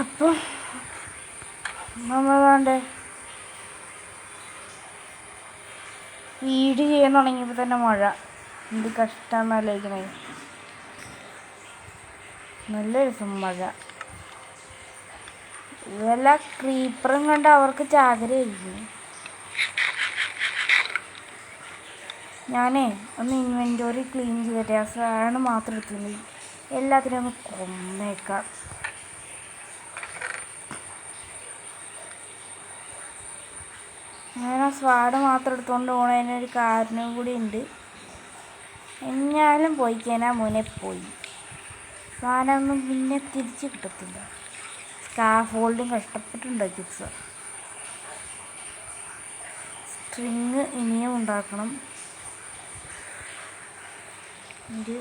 അപ്പം നമ്മളാണ്ട് വീട് ചെയ്യാൻ തുടങ്ങിയപ്പോൾ തന്നെ മഴ. എന്ത് കഷ്ടമാണെന്ന് ആലോചിക്കണേ. നല്ല രസം മഴ. ഇതല്ല ക്രീപ്പറും കണ്ട് അവർക്ക് ചാകരയായിരിക്കും. ഞാനേ ഒന്ന് ഇൻവെൻറ്ററി ക്ലീൻ ചെയ്തിട്ട് ആ സാധനം മാത്രം എടുത്തില്ല, എല്ലാത്തിനും ഒന്ന് കൊന്നേക്കാം. ഞാൻ ആ സ്വാഡ് മാത്രം എടുത്തുകൊണ്ട് പോകണതിനൊരു കാരണം കൂടി ഉണ്ട്. എന്നാലും പോയി കഴിഞ്ഞാൽ മുന്നേ പോയി സാധനമൊന്നും പിന്നെ തിരിച്ച് കിട്ടത്തില്ല. സ്കാഫോൾഡും കഷ്ടപ്പെട്ടുണ്ടാക്കി സാർ. സ്ട്രിങ് ഇനിയും ഉണ്ടാക്കണം. ഒരു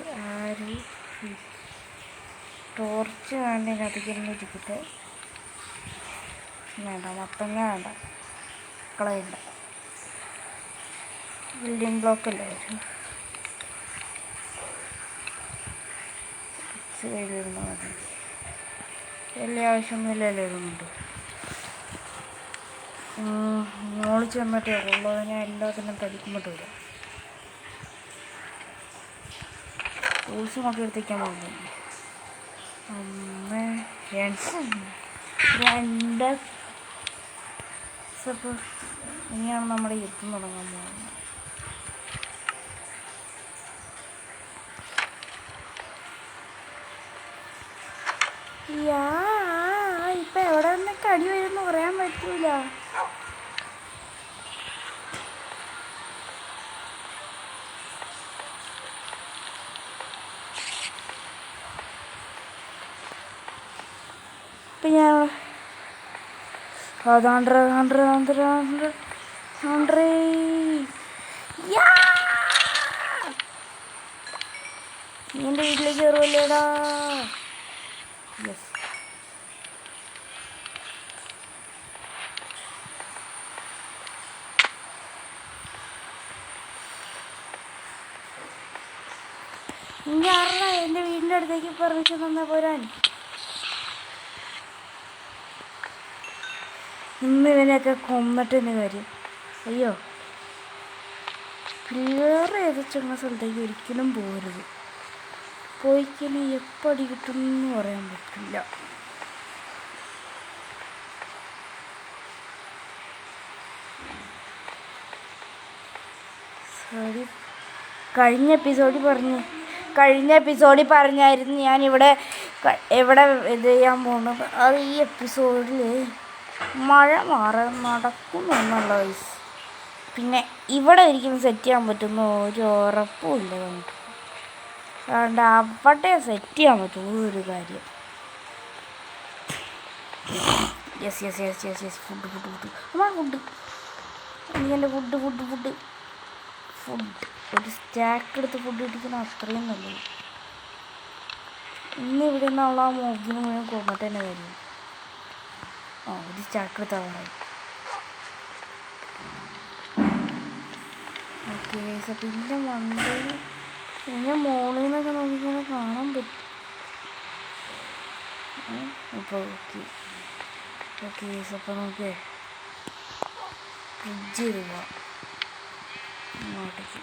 ടോർച്ച് വേണ്ട, അതിനകത്തേക്ക് ഇരിക്കട്ടെ. വേണ്ട, മത്തങ്ങ വേണ്ട, കളയണ്ട. ബിൽഡിംഗ് ബ്ലോക്ക് അല്ലേ കയ്യിലിരുന്ന് മതി. വലിയ ആവശ്യമൊന്നുമില്ലല്ലോ ഇതുകൊണ്ട്. മോള് ചെന്നിട്ടേ ഉള്ളതിനെ എല്ലാത്തിനും തടിക്കുമ്പോട്ട് വരും. ടൂൾസ് നോക്കി എടുത്തേക്കാൻ പോകുന്നു. രണ്ട് ഇനിയാണ് നമ്മുടെ യുദ്ധം തുടങ്ങാൻ പോകുന്നത്. ഇപ്പം എവിടെ നിന്നൊക്കെ അടി വരുമെന്ന് പറയാൻ പറ്റൂല. ഇപ്പം ഞാൻ നിന്റെ വീട്ടിലേക്ക് കയറുമല്ലേടാ. യെസ്, ഇനി ആരുടെ എൻ്റെ വീടിൻ്റെ അടുത്തേക്ക് പെർമിഷൻ തന്നാൽ പോരാൻ. ഇന്ന് ഇവനെയൊക്കെ കൊന്നിട്ട് തന്നെ കാര്യം. അയ്യോ, ക്ലിയർ ചെയ്ത് ചെന്ന സ്ഥലത്തേക്ക് ഒരിക്കലും പോകരുത്. പോയിക്കനെ എപ്പോൾ അടി കിട്ടുമെന്ന് പറയാൻ പറ്റില്ല. സോറി, കഴിഞ്ഞ എപ്പിസോഡിൽ പറഞ്ഞായിരുന്നു ഞാൻ ഇവിടെ ഇത് ചെയ്യാൻ പോകുന്നത്. അത് ഈ എപ്പിസോഡിൽ മഴ നടക്കുമെന്നുള്ള വയസ്സ്. പിന്നെ ഇവിടെ ഒരിക്കലും സെറ്റ് ചെയ്യാൻ പറ്റുന്ന ഒരു ഉറപ്പുമില്ല നമുക്ക്. അതുകൊണ്ട് അവിടെ സെറ്റ് ചെയ്യാൻ പറ്റുള്ളൂ ഒരു കാര്യം. യെസ് ഫുഡ് എനിക്കെൻ്റെ ഫുഡ് ഒരു സ്റ്റാക്ക് എടുത്ത് ഫുഡ് ഇടിക്കണം, അത്രയും നല്ലത്. ഇന്ന് ഇവിടെ നിന്നുള്ള ആ മോഗിന് മുഴുവൻ കൊന്നിട്ട് തന്നെ കാര്യം. ഒരു സ്റ്റാക്ക് എടുത്താൽ പറയും. ഓക്കെ, പിന്നെ മണ്ടയിൽ പിന്നെ മോളിൽ നിന്നൊക്കെ നോക്കിക്കാൻ കാണാൻ പറ്റും. അപ്പോൾ ഓക്കെ അപ്പോൾ നോക്കിയേ ഫ്രിഡ്ജ് ചെയ്ത് പോവാം ഇങ്ങോട്ടേക്ക്.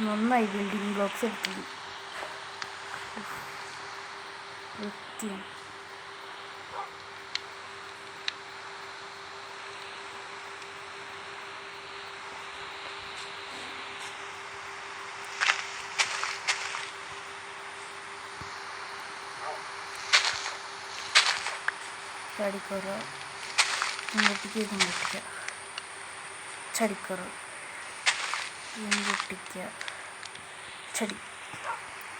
നന്നായി ബിൽഡിംഗ് ബ്ലോക്ക്സ് എടുത്തത് വൃത്തിയാണ്. ചടിക്കറ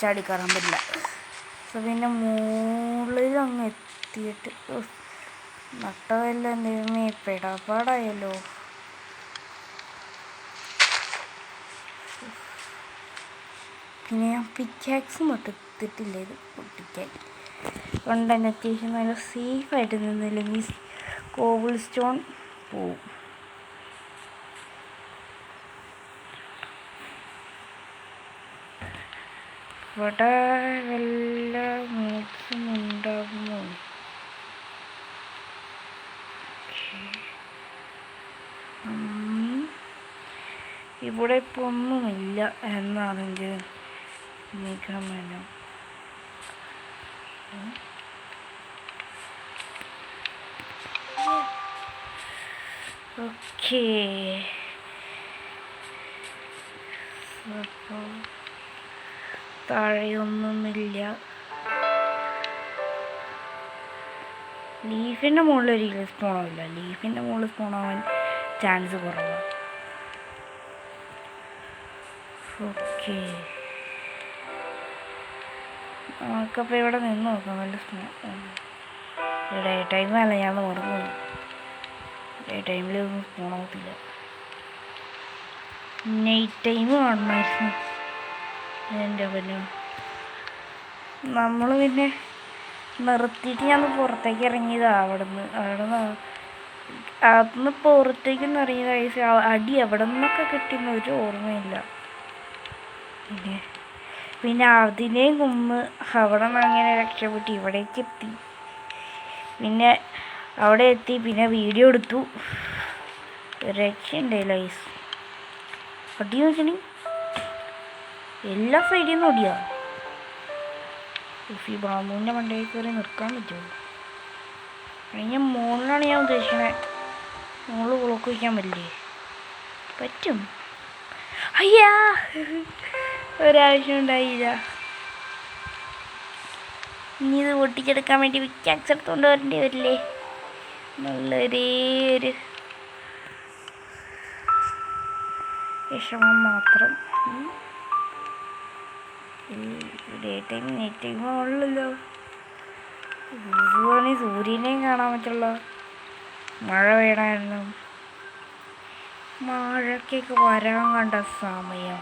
ചാടിക്കയറാൻ പറ്റില്ല. അപ്പോൾ പിന്നെ മുകളിൽ അങ്ങ് എത്തിയിട്ട് നട്ടതെല്ലാം എന്തെങ്കിലും പെടാപ്പാടായല്ലോ. പിന്നെ ഞാൻ പിക്കാക്സും എടുത്തിട്ടില്ല ഇത് പൊട്ടിക്കാൻ. കൊണ്ട് തന്നെ അത്യാവശ്യം നല്ല സേഫായിട്ട് നിന്നില്ലെങ്കിൽ കോബിൾ സ്റ്റോൺ പോവും. ഇവിടെ വല്ല മൂസും ഉണ്ടാകുമോ? ഇവിടെ ഇപ്പോൾ ഒന്നുമില്ല എന്നാണ് എൻ്റെ നിഗമനം. ഓക്കേ, അപ്പോൾ താഴെയൊന്നുമില്ല. ലീഫിൻ്റെ മുകളിൽ ഒരിക്കലും സ്പോണാവില്ല. ലീഫിൻ്റെ മുകളിൽ സ്പോണാവാൻ ചാൻസ് കുറവാണ്. ഓക്കെ, നമുക്കപ്പോൾ ഇവിടെ നിന്ന് നോക്കാം. വല്ല ഡേ ടൈമല്ല, ഞാൻ മറന്നു. ഡേ ടൈമിൽ ഒന്നും സ്പോണാവത്തില്ല. Night time കാണണമായിരുന്നു. എൻ്റെ പിന്നെ നമ്മൾ പിന്നെ നിർത്തിയിട്ട് ഞാൻ പുറത്തേക്ക് ഇറങ്ങിയതാണ്. അവിടുന്ന് പുറത്തേക്കൊന്നും ഇറങ്ങിയത് അടി എവിടെ നിന്നൊക്കെ കിട്ടിയെന്ന് ഒരു ഓർമ്മയില്ല. പിന്നെ അതിനെയും കുമ്പ് അവിടെ നിന്ന് അങ്ങനെ രക്ഷപ്പെട്ട് ഇവിടേക്ക് എത്തി. പിന്നെ അവിടെ എത്തി, പിന്നെ വീഡിയോ എടുത്തു. രക്ഷയുണ്ടായില്ല ഗൈസ്. അടിയെന്ന് വെച്ചിട്ടുണ്ടെങ്കിൽ എല്ലാ സൈഡിൽ നിന്നും അടിയാ. ഈ ബാമ്പൂവിൻ്റെ മണ്ടയിൽ കയറി നിൽക്കാൻ പറ്റുമോ? കഴിഞ്ഞ മുകളിലാണ് ഞാൻ ഉദ്ദേശിക്കണേ. മുകളിൽ ബ്ലോക്ക് വയ്ക്കാൻ പറ്റില്ലേ? പറ്റും. അയ്യാ, ഒരാവശ്യം ഉണ്ടായില്ല. ഇനി ഇത് പൊട്ടിച്ചെടുക്കാൻ വേണ്ടി വിക്കാക്സ് എടുത്തുകൊണ്ട് വരേണ്ടി വരില്ലേ? നല്ലൊരു വിഷമം മാത്രം. ഡേ ടൈം നൈറ്റ് ടൈം ഉള്ളല്ലോ. സൂര്യനെയും കാണാൻ പറ്റുള്ള. മഴ വേണമായിരുന്നു. മഴക്കൊക്കെ വരാൻ കണ്ട സമയം.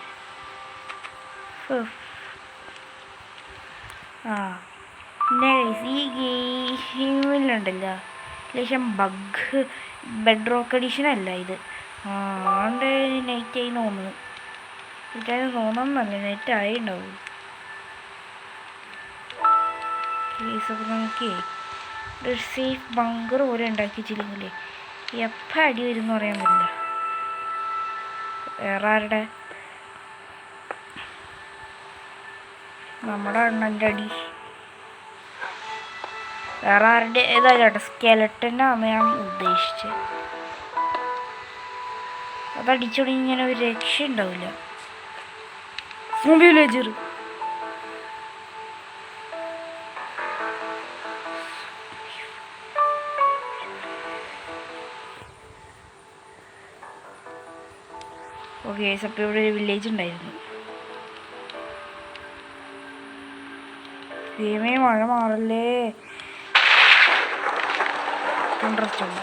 പിന്നെ ഈ ഗെയിമിലുണ്ടല്ലോ ലേശം ബെഡ് റോക്ക് എഡിഷൻ അല്ല ഇത്. അതുകൊണ്ട് നൈറ്റായി തോന്നുന്നു. നൈറ്റായി തോന്നുന്നല്ല, നൈറ്റായി ഉണ്ടാവും. കേസൊക്കെ നമുക്ക് ഒരു സേഫ് ബങ്കർ പോലെ ഉണ്ടാക്കി വെച്ചില്ലെങ്കിലേ എപ്പോൾ അടി വരും എന്ന് പറയാൻ പറ്റില്ല. വേറെ ആരുടെ? നമ്മുടെ അണ്ണൻ്റെ അടി. വേറെ ആരുടെ ഏതായാലും സ്കെലട്ടനാണ് ഞാൻ ഉദ്ദേശിച്ചത്. അതടിച്ചോടി ഇങ്ങനെ ഒരു രക്ഷ ഉണ്ടാവില്ല. Villager okay. അപ്പോൾ ഇവിടെ ഒരു വില്ലേജ് ഉണ്ടായിരുന്നു. ദൈവമേ, മഴ മാറല്ലേ. ഇൻട്രസ്റ്റ് ഉണ്ട്.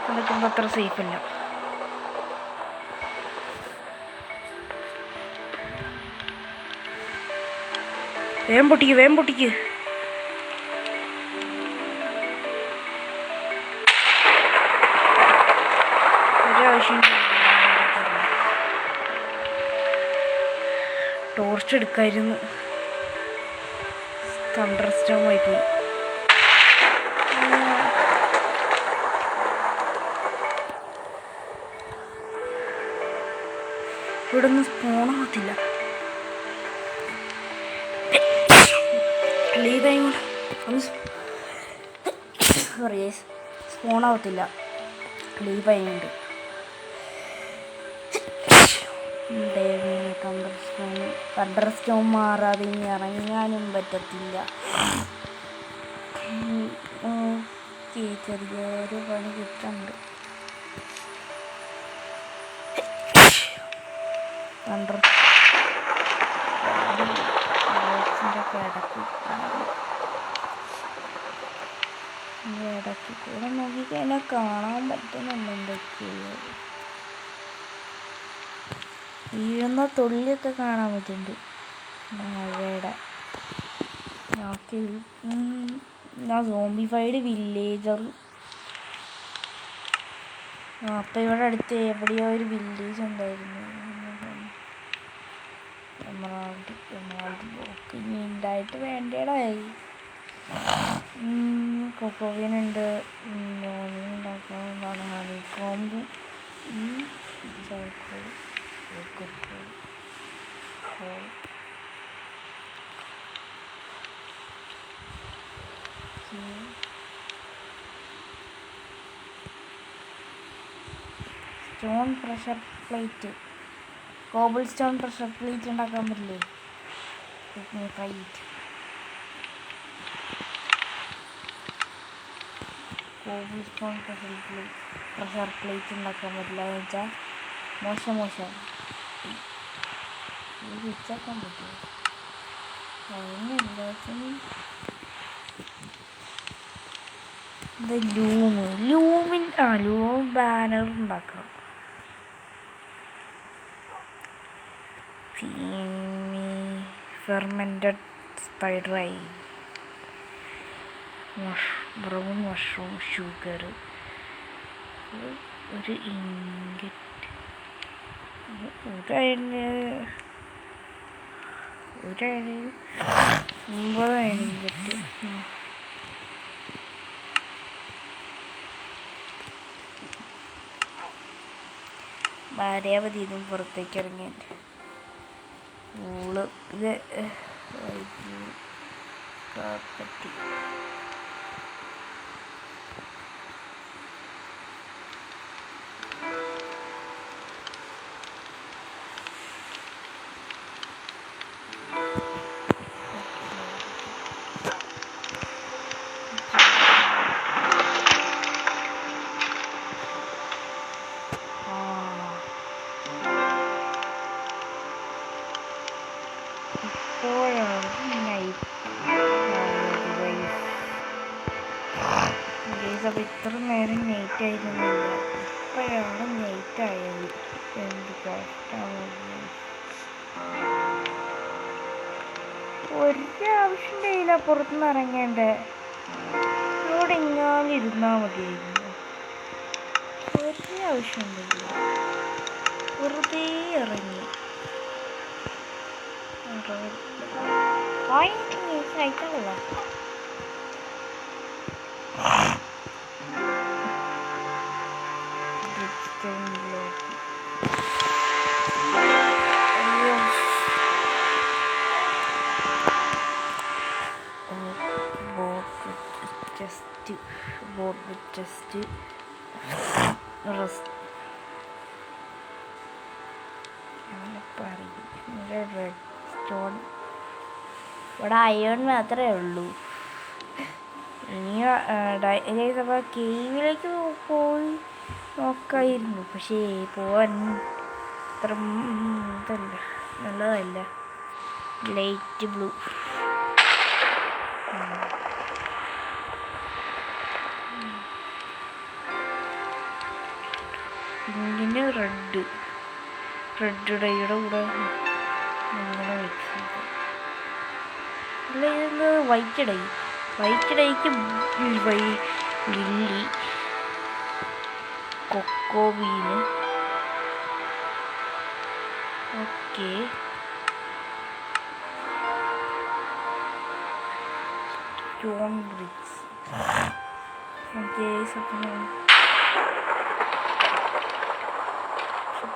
അതൊക്കെ അത്ര സേഫ് അല്ല. വേഗം പൊട്ടിക്ക്. ഒരാവശ്യം ടോർച്ച് എടുക്കായിരുന്നു. തണ്ടർസ്റ്റോമായി പോയി. ഇവിടെ ഒന്നും സ്പോണാകത്തില്ല. സ്പോണാകത്തില്ല. ലീവായുണ്ട്. തണ്ടർസ്റ്റോം മാറാതെ ഇനി ഇറങ്ങാനും പറ്റത്തില്ല. ചെറിയൊരു പണി കിട്ടുന്നുണ്ട്. ഇടയ്ക്ക് കൂടെ നോക്കിക്കഴിഞ്ഞാൽ കാണാൻ പറ്റുന്നുണ്ട് എന്തൊക്കെയോ. വീഴുന്ന തുള്ളിയൊക്കെ കാണാൻ പറ്റുന്നുണ്ട് മഴയുടെ. സോംബിഫൈഡ് വില്ലേജർ. അപ്പം ഇവിടെ അടുത്ത് എവിടെയോ ഒരു വില്ലേജ് ഉണ്ടായിരുന്നു. എമറാൾഡ് ബ്ലോക്ക് ഇനി ഉണ്ടായിട്ട് വേണ്ടേടായി. കൊക്കോവിനുണ്ട്. ഉണ്ടാക്കുന്നതാണ് honeycomb. Stone pressure plate, cobble stone pressure plate ഉണ്ടാക്കാൻ പറ്റില്ലേ? കോബിൾ സ്റ്റോൺ പ്രഷർ പ്ലേറ്റ് ഉണ്ടാക്കാൻ പറ്റില്ല എന്ന് വെച്ചാൽ മോശം വിച്ചാക്കാൻ പറ്റുമോ? ലൂം ബാനർ ഉണ്ടാക്കാം. Fermented spider I, brown mushroom, sugar, ഒരു ഇൻഗറ്റ്, ഒരു 9 ഇൻഗറ്റ്. ഭാര്യാവതി ഇതും പുറത്തേക്ക് ഇറങ്ങി. ഇത് കാപ്പറ്റി. അപ്പോൾ ഇത്ര നേരം നൈറ്റ് ആയിരുന്നില്ല, ഇപ്പോഴാണ് നൈറ്റ് ആയത്. എന്ത് കഷ്ടമാണ്. ഒരാവശ്യം ഉണ്ടായില്ല പുറത്തുനിന്ന് ഇറങ്ങേണ്ടേ, അവിടെ എങ്ങാനും ഇരുന്നാൽ മതിയായിരുന്നു. ഒരാവശ്യം ഉണ്ടായില്ല, വെറുതെ ഇറങ്ങി. കഴിക്കാനുള്ള ചെസ്റ്റ് റെഡ് സ്റ്റോൺ. ഇവിടെ അയേൺ മാത്രമേ ഉള്ളൂ. ഇനി അപ്പോൾ കേവിലേക്ക് പോയി നോക്കായിരുന്നു, പക്ഷേ പോവാൻ അത്ര ഇതല്ല, നല്ലതല്ല. ലൈറ്റ് ബ്ലൂ, പിങ്കിന് റെഡ് ഡൈയുടെ കൂടെ ഇങ്ങനെ മിക്സ് ചെയ്ത്. അല്ല, ഇത് വൈറ്റ് ഡൈക്ക് ലില്ലി, കൊക്കോബീന്, ഓക്കെ. സ്റ്റോൺ ബ്രിക്സ്,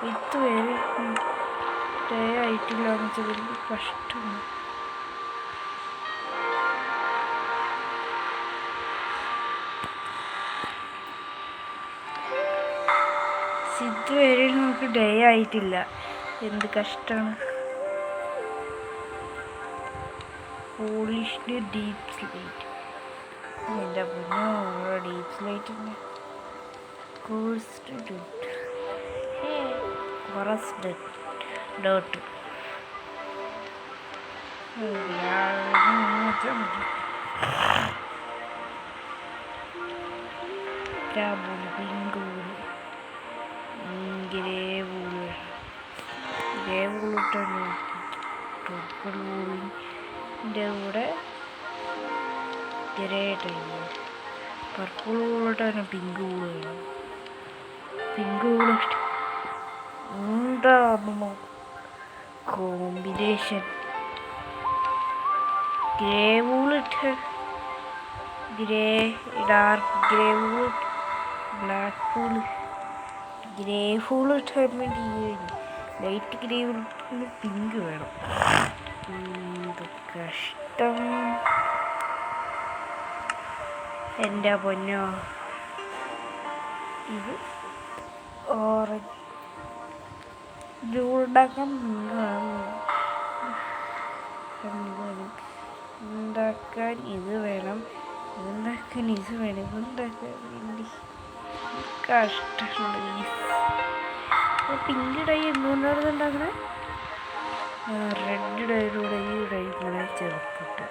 ഇതുവരെ ഡേ ആയിട്ടില്ല എന്ന് വെച്ചാൽ വലിയ കഷ്ടമാണ്. ഇതുവരെ നമുക്ക് ഡേ ആയിട്ടില്ല, എന്ത് കഷ്ടമാണ്. പോളിഷ്ഡ് ഡീപ്പ് സ്ലേറ്റ്, എൻ്റെ പൊന്നോ, ഡീപ്പ് സ്ലേറ്റ് തന്നെ. കോഴ്സ്ഡ് ഡോട്ട് പിങ്കൂല്, ഗ്രേവൂളിട്ടാണ് പർപ്പിൾ വൂളിൻ്റെ കൂടെ ഗ്രേ ടൈം. പർപ്പിൾ വൂളിട്ടാണ് പിങ്ക് വൂള് വേണം. പിങ്ക് വൂള് ഉണ്ടാകുമോ? കോമ്പിനേഷൻ. ഗ്രേ വൂളിട്ട്, grey dark grey wool, black wool, grey wool ഇട്ടാൻ വേണ്ടി ലൈറ്റ് ഗ്രേ വൂളിന് പിങ്ക് വേണം. കഷ്ടം എൻ്റെ പൊന്നോ. ഇത് ഓറഞ്ച് ഉണ്ടാക്കാൻ ഉണ്ടാക്കാൻ ഇത് വേണം, ഇതുണ്ടാക്കാൻ ഇത് വേണം, ഇതുണ്ടാക്കാൻ വേണ്ടി കഷ്ടമാണ്. പിങ്ക് ഡൈ എന്തുകൊണ്ടാണ് ഉണ്ടാക്കുന്നത്? റെഡ് ഡൈയിലൂടെ ഈ ഡൈ ഇങ്ങനെ ചേർത്തിട്ട്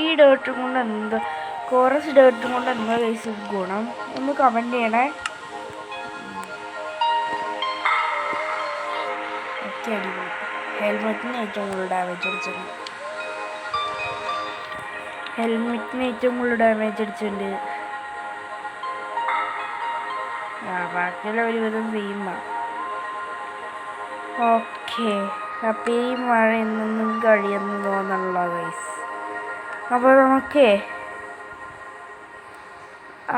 ഈ ഡേർട്ടും കൊണ്ട് എന്താ, കോറസ് ഡേർട്ടും കൊണ്ട് എന്താ കേസ് ഗുണം ഒന്ന് കമൻറ്റ് ചെയ്യണേ. ഒക്കെ അടിപൊളി. ഹെൽമെറ്റിന് ഏറ്റവും കൂടുതൽ ഡാമേജ് അടിച്ചിട്ടുണ്ട്. അടിച്ചിട്ടുണ്ട്. ബാക്കിയുള്ള ഒരുവിധം സെയിമാണ്. ഓക്കെ, അപ്പോൾ ഈ മഴ ഇന്നൊന്നും കഴിയുന്നു തോന്നുന്നുള്ള ഗൈസ്. അപ്പോൾ നമുക്ക്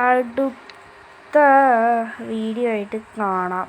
അടുത്ത വീഡിയോ ആയിട്ട് കാണാം.